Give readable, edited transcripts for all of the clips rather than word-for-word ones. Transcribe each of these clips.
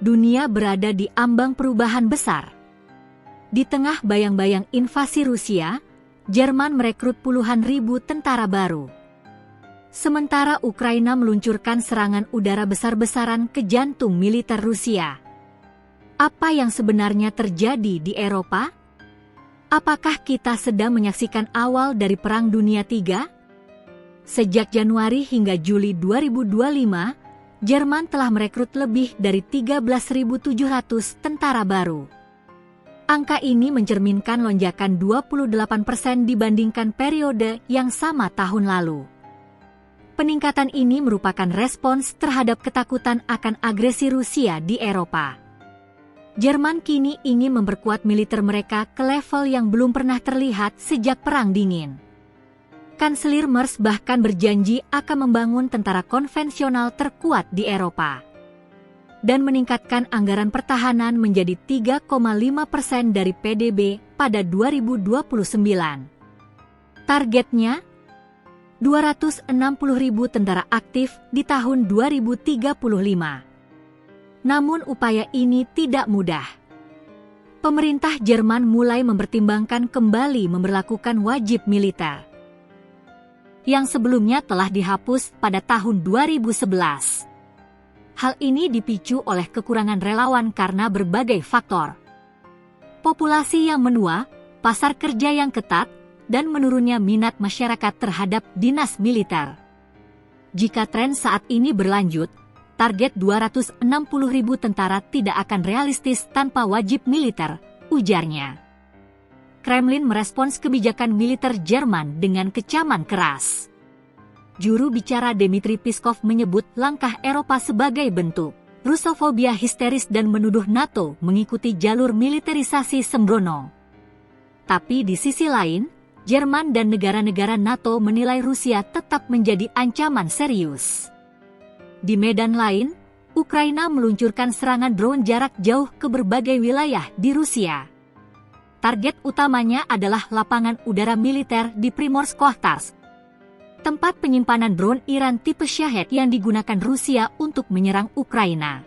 dunia berada di ambang perubahan besar. Di tengah bayang-bayang invasi Rusia, Jerman merekrut puluhan ribu tentara baru. Sementara Ukraina meluncurkan serangan udara besar-besaran ke jantung militer Rusia. Apa yang sebenarnya terjadi di Eropa? Apakah kita sedang menyaksikan awal dari Perang Dunia III? Sejak Januari hingga Juli 2025, Jerman telah merekrut lebih dari 13.700 tentara baru. Angka ini mencerminkan lonjakan 28% dibandingkan periode yang sama tahun lalu. Peningkatan ini merupakan respons terhadap ketakutan akan agresi Rusia di Eropa. Jerman kini ingin memperkuat militer mereka ke level yang belum pernah terlihat sejak Perang Dingin. Kanselir Merz bahkan berjanji akan membangun tentara konvensional terkuat di Eropa dan meningkatkan anggaran pertahanan menjadi 3,5% dari PDB pada 2029. Targetnya, 260.000 tentara aktif di tahun 2035. Namun upaya ini tidak mudah. Pemerintah Jerman mulai mempertimbangkan kembali memberlakukan wajib militer yang sebelumnya telah dihapus pada tahun 2011. Hal ini dipicu oleh kekurangan relawan karena berbagai faktor. Populasi yang menua, pasar kerja yang ketat, dan menurunnya minat masyarakat terhadap dinas militer. Jika tren saat ini berlanjut, target 260.000 tentara tidak akan realistis tanpa wajib militer, ujarnya. Kremlin merespons kebijakan militer Jerman dengan kecaman keras. Juru bicara Dmitry Peskov menyebut langkah Eropa sebagai bentuk Rusofobia histeris dan menuduh NATO mengikuti jalur militerisasi sembrono. Tapi di sisi lain, Jerman dan negara-negara NATO menilai Rusia tetap menjadi ancaman serius. Di medan lain, Ukraina meluncurkan serangan drone jarak jauh ke berbagai wilayah di Rusia. Target utamanya adalah lapangan udara militer di Primorsk-Kohtarsk, tempat penyimpanan drone Iran tipe Shahed yang digunakan Rusia untuk menyerang Ukraina.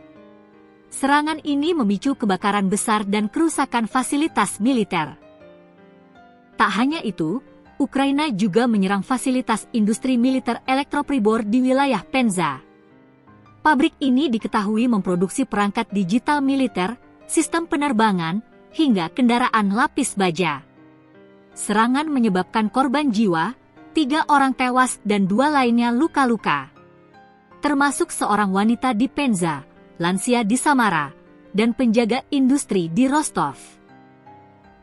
Serangan ini memicu kebakaran besar dan kerusakan fasilitas militer. Tak hanya itu, Ukraina juga menyerang fasilitas industri militer Elektropribor di wilayah Penza. Pabrik ini diketahui memproduksi perangkat digital militer, sistem penerbangan, hingga kendaraan lapis baja. Serangan menyebabkan korban jiwa, 3 orang tewas dan 2 lainnya luka-luka, termasuk seorang wanita di Penza, lansia di Samara, dan penjaga industri di Rostov.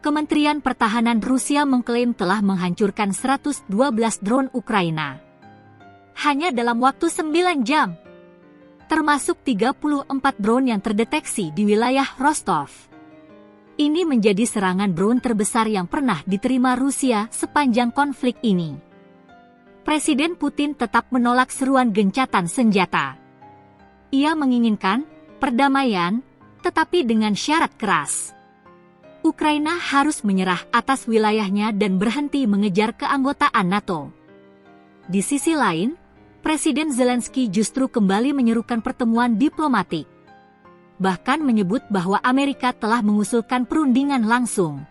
Kementerian Pertahanan Rusia mengklaim telah menghancurkan 112 drone Ukraina hanya dalam waktu 9 jam, termasuk 34 drone yang terdeteksi di wilayah Rostov. Ini menjadi serangan drone terbesar yang pernah diterima Rusia sepanjang konflik ini. Presiden Putin tetap menolak seruan gencatan senjata. Ia menginginkan perdamaian, tetapi dengan syarat keras. Ukraina harus menyerah atas wilayahnya dan berhenti mengejar keanggotaan NATO. Di sisi lain, Presiden Zelensky justru kembali menyerukan pertemuan diplomatik. Bahkan menyebut bahwa Amerika telah mengusulkan perundingan langsung.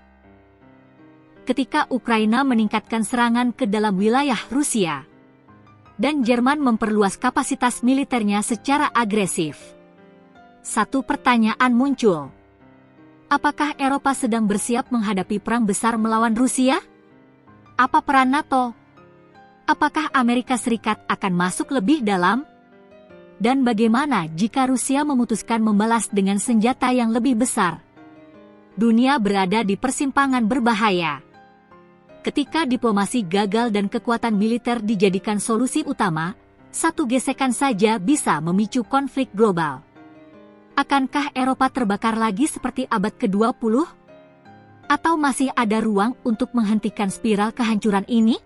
Ketika Ukraina meningkatkan serangan ke dalam wilayah Rusia, dan Jerman memperluas kapasitas militernya secara agresif, satu pertanyaan muncul. Apakah Eropa sedang bersiap menghadapi perang besar melawan Rusia? Apa peran NATO? Apakah Amerika Serikat akan masuk lebih dalam? Dan bagaimana jika Rusia memutuskan membalas dengan senjata yang lebih besar? Dunia berada di persimpangan berbahaya. Ketika diplomasi gagal dan kekuatan militer dijadikan solusi utama, satu gesekan saja bisa memicu konflik global. Akankah Eropa terbakar lagi seperti abad ke-20? Atau masih ada ruang untuk menghentikan spiral kehancuran ini?